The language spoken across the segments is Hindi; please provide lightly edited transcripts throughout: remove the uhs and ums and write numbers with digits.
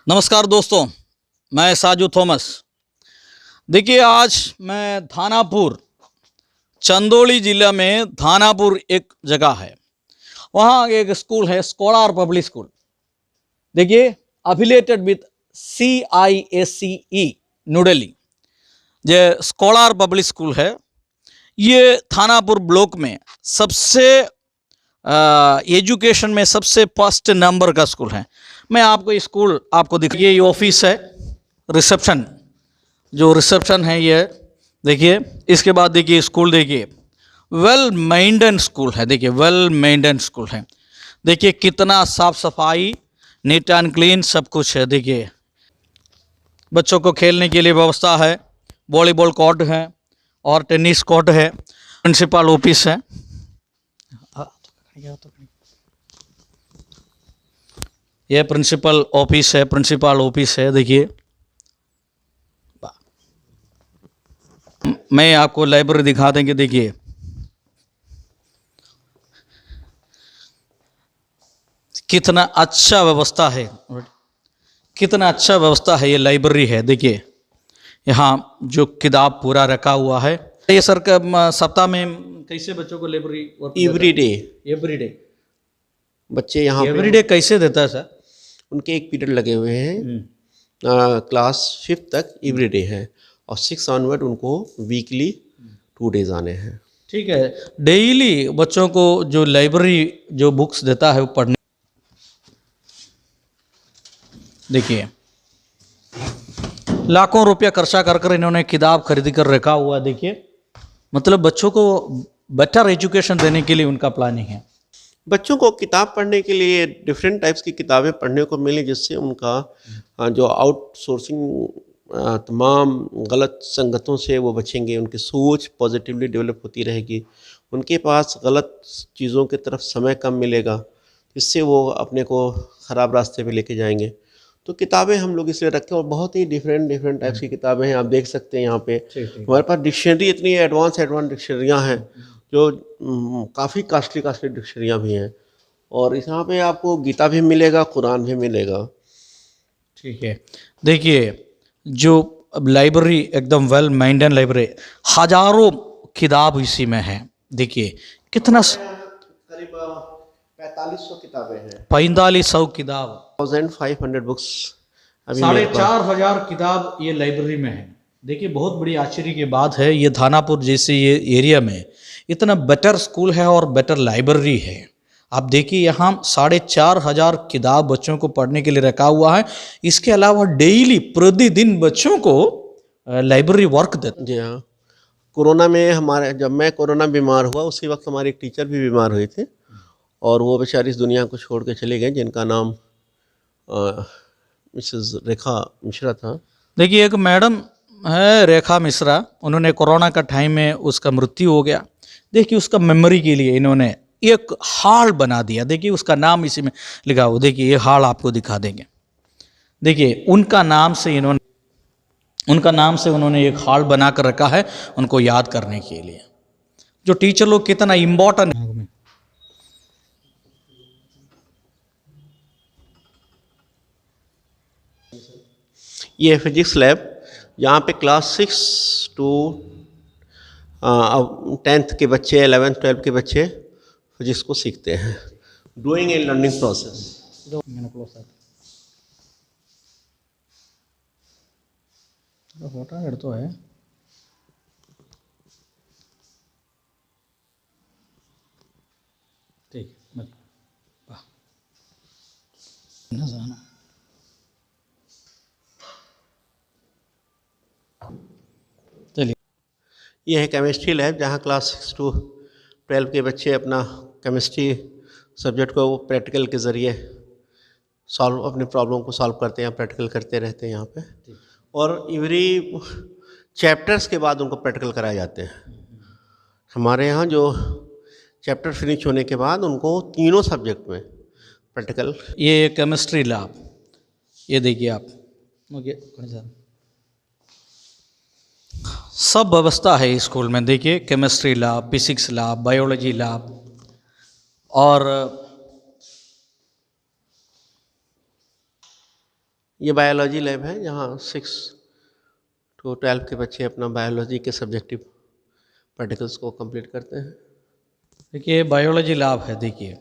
नमस्कार दोस्तों, मैं साजू थॉमस। देखिए, आज मैं थानापुर, चंदौली जिला में थानापुर एक जगह है, वहाँ एक स्कूल है, स्कॉलर पब्लिक स्कूल। देखिए, affiliated with CISCE new Delhi. ये स्कॉलर पब्लिक स्कूल है। ये थानापुर ब्लॉक में सबसे एजुकेशन में सबसे फर्स्ट नंबर का स्कूल है। मैं आपको स्कूल आपको दिखाइए, ये ऑफिस है, रिसेप्शन, जो रिसेप्शन है ये देखिए। इसके बाद देखिए स्कूल, देखिए वेल मेंटेन स्कूल है। देखिए वेल मेंटेन स्कूल है। देखिए कितना साफ सफाई, नीट एंड क्लीन सब कुछ है। देखिए बच्चों को खेलने के लिए व्यवस्था है, वॉलीबॉल कोर्ट है और टेनिस कोर्ट है। प्रिंसिपल ऑफिस है। ये प्रिंसिपल ऑफिस है, प्रिंसिपल ऑफिस है। देखिए मैं आपको लाइब्रेरी दिखा देंगे। देखिए कितना अच्छा व्यवस्था है, कितना अच्छा व्यवस्था है। ये लाइब्रेरी है। देखिए यहाँ जो किताब पूरा रखा हुआ है। ये सर का सप्ताह में कैसे बच्चों को लाइब्रेरी एवरीडे एवरीडे बच्चे यहाँ पे एवरीडे कैसे देता है सर? उनके एक पीरियड लगे हुए हैं। क्लास 5th तक एवरीडे है और 6 ऑनवर्ड उनको वीकली 2 डेज आने हैं। ठीक है, डेली बच्चों को जो लाइब्रेरी जो बुक्स देता है वो पढ़ने। देखिए लाखों रुपया खर्चा कर कर इन्होंने किताब खरीद कर रखा हुआ। देखिए मतलब बच्चों को बेटर एजुकेशन देने के लिए उनका प्लानिंग है। बच्चों को किताब पढ़ने के लिए डिफरेंट टाइप्स की किताबें पढ़ने को मिली, जिससे उनका जो आउटसोर्सिंग तमाम गलत संगतों से वो बचेंगे, उनकी सोच पॉजिटिवली डेवलप होती रहेगी, उनके पास गलत चीज़ों की तरफ समय कम मिलेगा, इससे वो अपने को ख़राब रास्ते पे लेके जाएंगे। तो किताबें हम लोग इसलिए रखते हैं और बहुत ही डिफरेंट टाइप्स की किताबें हैं। आप देख सकते हैं यहाँ पे हमारे पास डिक्शनरी इतनी एडवांस डिक्शनरियाँ हैं, जो काफ़ी कास्टली डिक्शनरियाँ भी हैं। और इस यहाँ पे आपको गीता भी मिलेगा, कुरान भी मिलेगा। ठीक है, देखिए जो लाइब्रेरी एकदम वेल मेंटेन लाइब्रेरी, हजारों किताब इसी में है। देखिए कितना करीब 4500 किताबें हैं, 4500 किताब, 1500 बुक्स अभी मेरे पास। 4500 किताब ये लाइब्रेरी में है। देखिए बहुत बड़ी आश्चर्य की बात है, ये थानापुर जैसे ये एरिया में इतना बेटर स्कूल है और बेटर लाइब्रेरी है। आप देखिए यहाँ 4500 किताब बच्चों को पढ़ने के लिए रखा हुआ है। इसके अलावा डेली प्रतिदिन बच्चों को लाइब्रेरी वर्क देता। जी हाँ, कोरोना में जब मैं कोरोना बीमार हुआ उसी वक्त हमारी एक टीचर भी बीमार हुई थी और वो बेचारी इस दुनिया को छोड़ के चले गए, जिनका नाम मिसेस रेखा मिश्रा था। देखिए एक मैडम है रेखा मिश्रा, उन्होंने कोरोना का टाइम में उसका मृत्यु हो गया। देखिए उसका मेमोरी के लिए इन्होंने एक हॉल बना दिया। देखिए उसका नाम इसी में लिखा हुआ। देखिए ये हॉल आपको दिखा देंगे। देखिए उनका नाम से उन्होंने एक हॉल बना कर रखा है उनको याद करने के लिए। जो टीचर लोग कितना इम्पोर्टेंट। ये फिजिक्स लैब, यहाँ पे क्लास 6 to 10th के बच्चे, 11th 12th के बच्चे फिजिक्स को सीखते हैं। Doing and learning process. Photo तो है। ठीक चलिए, ये है केमिस्ट्री लैब, जहाँ क्लास 6 to 12 के बच्चे अपना केमिस्ट्री सब्जेक्ट को प्रैक्टिकल के ज़रिए अपने प्रॉब्लम को सॉल्व करते हैं, प्रैक्टिकल करते रहते हैं यहाँ पे। और एवरी चैप्टर्स के बाद उनको प्रैक्टिकल कराए जाते हैं। हमारे यहाँ जो चैप्टर फिनिश होने के बाद उनको तीनों सब्जेक्ट में प्रैक्टिकल। ये केमिस्ट्री लैब, ये देखिए आप, सब व्यवस्था है स्कूल में। देखिए chemistry lab, physics lab, biology lab और ये बायोलॉजी लैब है, यहाँ 6 to 12 के बच्चे अपना बायोलॉजी के सब्जेक्टिव प्रैक्टिकल्स को कंप्लीट करते हैं। देखिए बायोलॉजी लैब है, देखिए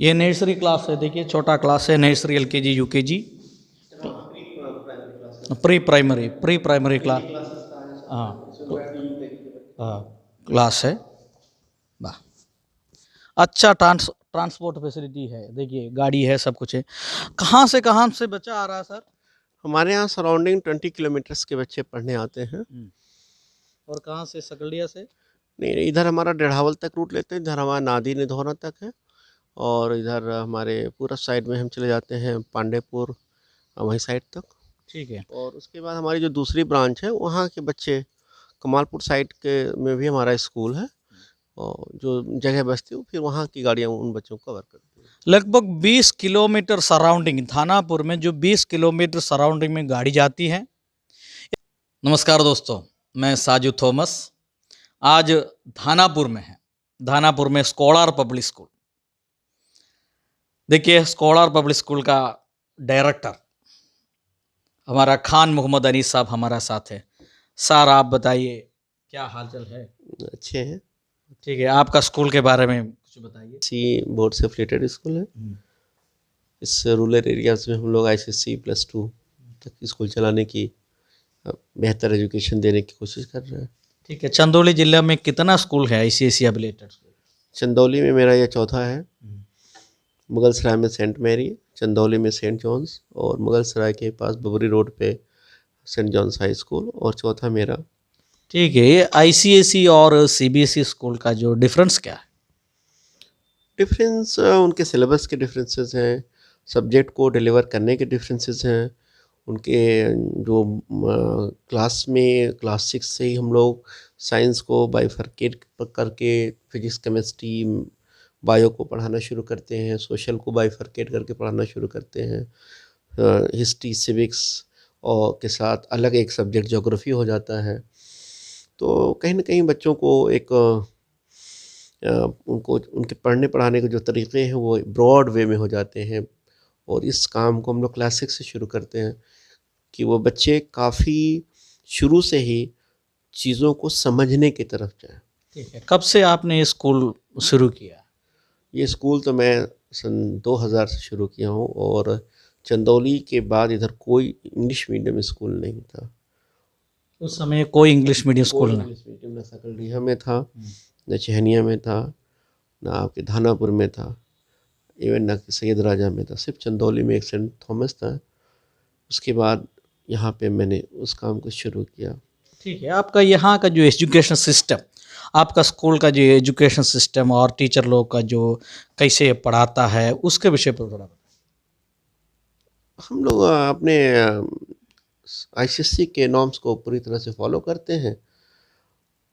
ये नर्सरी क्लास है, देखिए छोटा क्लास है, nursery LKG UKG pre primary class, हाँ हाँ क्लास है। वाह, अच्छा ट्रांसपोर्ट फैसिलिटी है, देखिए गाड़ी है, सब कुछ है। कहाँ से बच्चा आ रहा है सर? हमारे यहाँ सराउंडिंग 20 किलोमीटर्स के बच्चे पढ़ने आते हैं। और कहाँ से? सकल्डिया से? नहीं, इधर हमारा डेढ़ावल तक रूट लेते हैं, इधर हमारा नादी निधौरा तक है, और इधर हमारे पूरा साइड में हम चले जाते हैं पांडेपुर, वही साइड तक। ठीक है। और उसके बाद हमारी जो दूसरी ब्रांच है वहाँ के बच्चे कमालपुर साइड के में भी हमारा स्कूल है, और जो जगह बचती है फिर वहाँ की गाड़ियाँ उन बच्चों को कवर करती हैं। लगभग 20 किलोमीटर सराउंडिंग, थानापुर में जो 20 किलोमीटर सराउंडिंग में गाड़ी जाती है। नमस्कार दोस्तों, मैं साजू थॉमस आज थानापुर में है। थानापुर में स्कॉलर पब्लिक स्कूल, देखिए स्कॉलर पब्लिक स्कूल का डायरेक्टर हमारा खान मोहम्मद अनीस साहब हमारा साथ है। सर आप बताइए क्या हालचाल है? अच्छे हैं। ठीक है, आपका स्कूल के बारे में कुछ बताइए। सी बोर्ड से एफिलिएटेड स्कूल है। इस रूरल एरियाज में हम लोग ICSE +2 तक स्कूल चलाने की, बेहतर एजुकेशन देने की कोशिश कर रहे हैं। ठीक है, चंदौली जिला में कितना स्कूल है ICSE एफिलिएटेड स्कूल? चंदौली में मेरा यह चौथा है। मुगलसराय में सेंट मैरी, चंदौली में सेंट जॉन्स, और मुगलसराय के पास बबरी रोड पे सेंट जॉन्स हाई स्कूल, और चौथा मेरा। ठीक है, ये ICSE और CBSE स्कूल का जो डिफरेंस क्या है? डिफरेंस उनके सिलेबस के डिफरेंसेस हैं, सब्जेक्ट को डिलीवर करने के डिफरेंसेस हैं, उनके जो क्लास 6 से ही हम लोग साइंस को बाइफरकेट करके फिजिक्स केमिस्ट्री बायो को पढ़ाना शुरू करते हैं, सोशल को बाइफरकेट करके पढ़ाना शुरू करते हैं, हिस्ट्री सिविक्स और के साथ अलग एक सब्जेक्ट ज्योग्राफी हो जाता है। तो कहीं ना कहीं बच्चों को एक उनको उनके पढ़ने पढ़ाने के जो तरीक़े हैं वो ब्रॉड वे में हो जाते हैं, और इस काम को हम लोग क्लास 6 से शुरू करते हैं कि वो बच्चे काफ़ी शुरू से ही चीज़ों को समझने की तरफ जाएं। ठीक है, कब से आपने ये स्कूल शुरू किया? ये स्कूल तो मैं सन 2000 से शुरू किया हूँ, और चंदौली के बाद इधर कोई इंग्लिश मीडियम स्कूल नहीं था। उस समय कोई इंग्लिश मीडियम स्कूल नहीं? इंग्लिश मीडियम ना सकलडीहा में था, न चहनिया में था, ना आपके धानापुर में था, इवन ना सैयद राजा में था, सिर्फ चंदौली में एक सेंट थॉमस था। उसके बाद यहाँ पे मैंने उस काम को शुरू किया। ठीक है, आपका यहाँ का जो एजुकेशन सिस्टम, आपका स्कूल का जो एजुकेशन सिस्टम और टीचर लोग का जो कैसे पढ़ाता है उसके विषय पर थोड़ा बताइए। हम लोग अपने ICSE के नॉर्म्स को पूरी तरह से फॉलो करते हैं,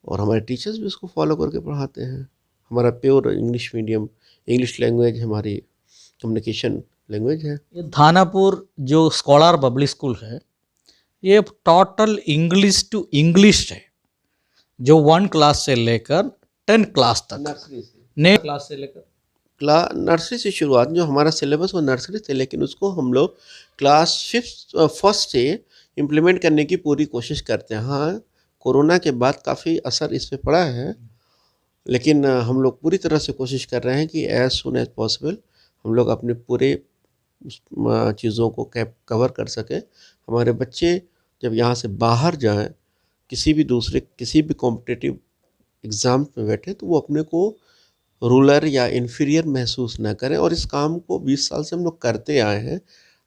और हमारे टीचर्स भी उसको फॉलो करके पढ़ाते हैं। हमारा pure English medium, English language हमारी कम्युनिकेशन लैंग्वेज है। ये थानापुर जो स्कॉलर पब्लिक स्कूल है ये टोटल इंग्लिश टू इंग्लिश है, जो 1 क्लास से लेकर 10 क्लास तक, नर्सरी से नए क्लास से लेकर नर्सरी से शुरुआत, जो हमारा सिलेबस वो नर्सरी से, लेकिन उसको हम लोग क्लास 1st से इम्प्लीमेंट करने की पूरी कोशिश करते हैं। हाँ, कोरोना के बाद काफ़ी असर इस पे पड़ा है, लेकिन हम लोग पूरी तरह से कोशिश कर रहे हैं कि एज सुन एज पॉसिबल हम लोग अपने पूरे चीज़ों को कवर कर सकें। हमारे बच्चे जब यहाँ से बाहर जाएं, किसी भी कॉम्पिटिटिव एग्ज़ाम में बैठे, तो वो अपने को रूलर या इन्फीरियर महसूस ना करें। और इस काम को 20 साल से हम लोग करते आए हैं।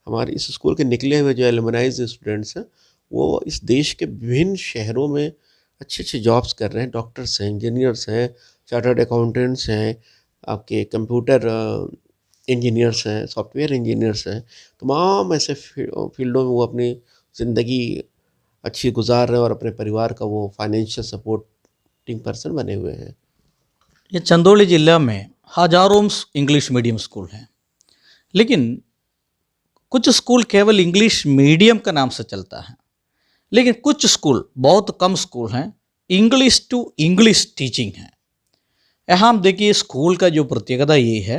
हमारे इस स्कूल के निकले हुए जो एलुमनाइज स्टूडेंट्स हैं वो इस देश के विभिन्न शहरों में अच्छे अच्छे जॉब्स कर रहे हैं। डॉक्टर्स हैं, इंजीनियर्स हैं, चार्टर्ड अकाउंटेंट्स हैं, आपके कंप्यूटर इंजीनियर्स हैं, सॉफ्टवेयर इंजीनियर्स हैं। तमाम ऐसे फील्डों में वो अपनी ज़िंदगी अच्छी गुजार रहे हैं, और अपने परिवार का वो फाइनेंशियल सपोर्टिंग पर्सन बने हुए हैं। ये चंदौली जिला में हजारों इंग्लिश मीडियम स्कूल हैं, लेकिन कुछ स्कूल केवल इंग्लिश मीडियम का नाम से चलता है, लेकिन कुछ स्कूल, बहुत कम स्कूल हैं, इंग्लिश टू इंग्लिश टीचिंग है। यहाँ देखिए स्कूल का जो प्रत्येकता ये है,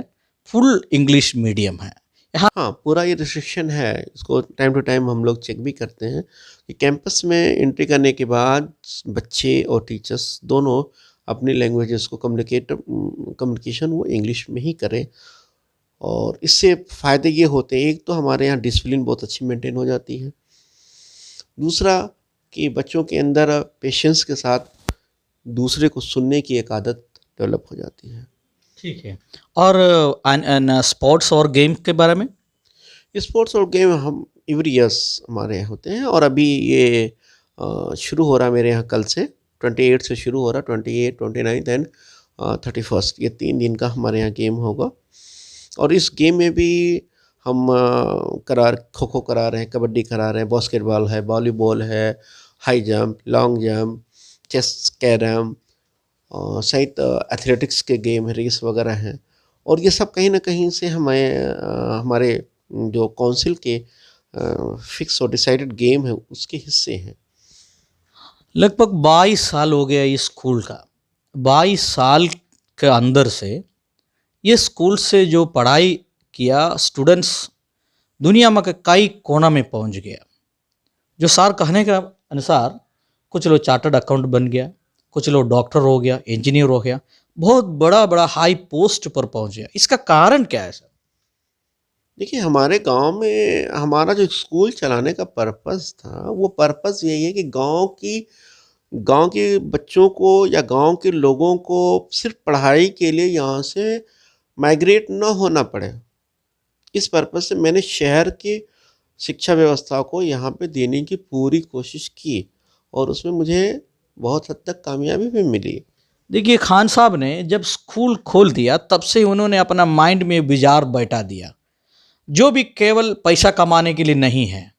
फुल इंग्लिश मीडियम है। हाँ, पूरा ये रिस्ट्रिक्शन है। इसको टाइम टू टाइम हम लोग चेक भी करते हैं कि कैंपस में एंट्री करने के बाद बच्चे और टीचर्स दोनों अपनी लैंग्वेजेस को कम्युनिकेशन वो इंग्लिश में ही करें। और इससे फ़ायदे ये होते हैं, एक तो हमारे यहाँ डिसिप्लिन बहुत अच्छी मेंटेन हो जाती है, दूसरा कि बच्चों के अंदर पेशेंस के साथ दूसरे को सुनने की एक आदत डेवलप हो जाती है। ठीक है। और स्पोर्ट्स और गेम के बारे में? स्पोर्ट्स और गेम हम एवरी ईयर्स हमारे यहाँ होते हैं, और अभी ये शुरू हो रहा है मेरे यहाँ कल से 28 से शुरू हो रहा है, 28, 29 एंड 31 ये 3 दिन का हमारे यहाँ गेम होगा। और इस गेम में भी हम खो खो करा रहे हैं, कबड्डी करा रहे हैं, बास्केटबॉल है, वॉलीबॉल है, high jump, long jump, chess, carrom, सहित एथलेटिक्स के गेम है, रेस वगैरह हैं। और ये सब कहीं ना कहीं से हमारे जो काउंसिल के फिक्स और डिसाइडेड गेम है उसके हिस्से हैं। लगभग 22 साल हो गया इस स्कूल का। 22 साल के अंदर से ये स्कूल से जो पढ़ाई किया स्टूडेंट्स दुनिया में के कई कोना में पहुंच गया। जो सर कहने के अनुसार कुछ लोग चार्टर्ड अकाउंट बन गया, कुछ लोग डॉक्टर हो गया, इंजीनियर हो गया, बहुत बड़ा बड़ा हाई पोस्ट पर पहुंच गया। इसका कारण क्या है सर? देखिए, हमारे गांव में हमारा जो स्कूल चलाने का पर्पस था, वो पर्पस यही है कि गांव के बच्चों को या गांव के लोगों को सिर्फ पढ़ाई के लिए यहाँ से माइग्रेट ना होना पड़े। इस पर्पस से मैंने शहर की शिक्षा व्यवस्था को यहाँ पे देने की पूरी कोशिश की, और उसमें मुझे बहुत हद तक कामयाबी भी मिली। देखिए, खान साहब ने जब स्कूल खोल दिया तब से उन्होंने अपना माइंड में विचार बैठा दिया, जो भी केवल पैसा कमाने के लिए नहीं है,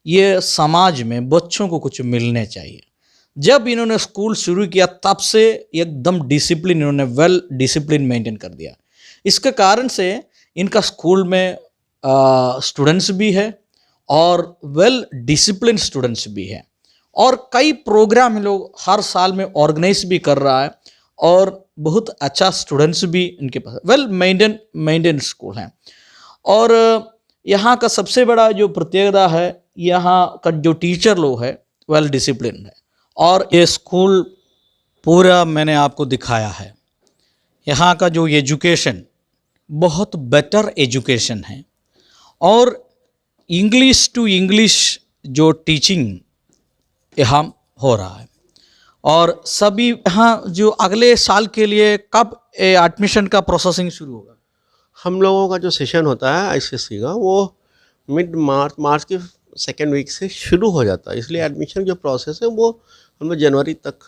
ये समाज में बच्चों को कुछ मिलने चाहिए। जब इन्होंने स्कूल शुरू किया तब से एकदम डिसिप्लिन, इन्होंने वेल डिसिप्लिन मेंटेन कर दिया। इसके कारण से इनका स्कूल में स्टूडेंट्स भी है और वेल डिसिप्लिन स्टूडेंट्स भी है, और कई प्रोग्राम लोग हर साल में ऑर्गेनाइज भी कर रहा है, और बहुत अच्छा स्टूडेंट्स भी इनके पास वेल मेंटेन स्कूल है। और यहाँ का सबसे बड़ा जो प्रत्యేकता है, यहाँ का जो टीचर लोग है वेल डिसिप्लिन है। और ये स्कूल पूरा मैंने आपको दिखाया है। यहाँ का जो एजुकेशन बहुत बेटर एजुकेशन है, और इंग्लिश टू इंग्लिश जो टीचिंग यहाँ हो रहा है। और सभी यहाँ जो अगले साल के लिए कब एडमिशन का प्रोसेसिंग शुरू होगा? हम लोगों का जो सेशन होता है आईसीएसई का, वो मिड मार्च के सेकेंड वीक से शुरू हो जाता है, इसलिए एडमिशन जो प्रोसेस है वो हम लोग जनवरी तक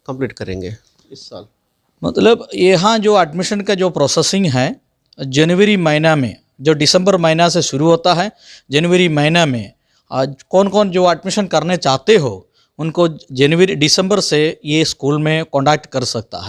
कंप्लीट करेंगे इस साल। मतलब यहाँ जो एडमिशन का जो प्रोसेसिंग है जनवरी महीना में, जो दिसंबर महीना से शुरू होता है, जनवरी महीना में आज कौन कौन जो एडमिशन करने चाहते हो उनको दिसंबर से ये स्कूल में कॉन्टैक्ट कर सकता है।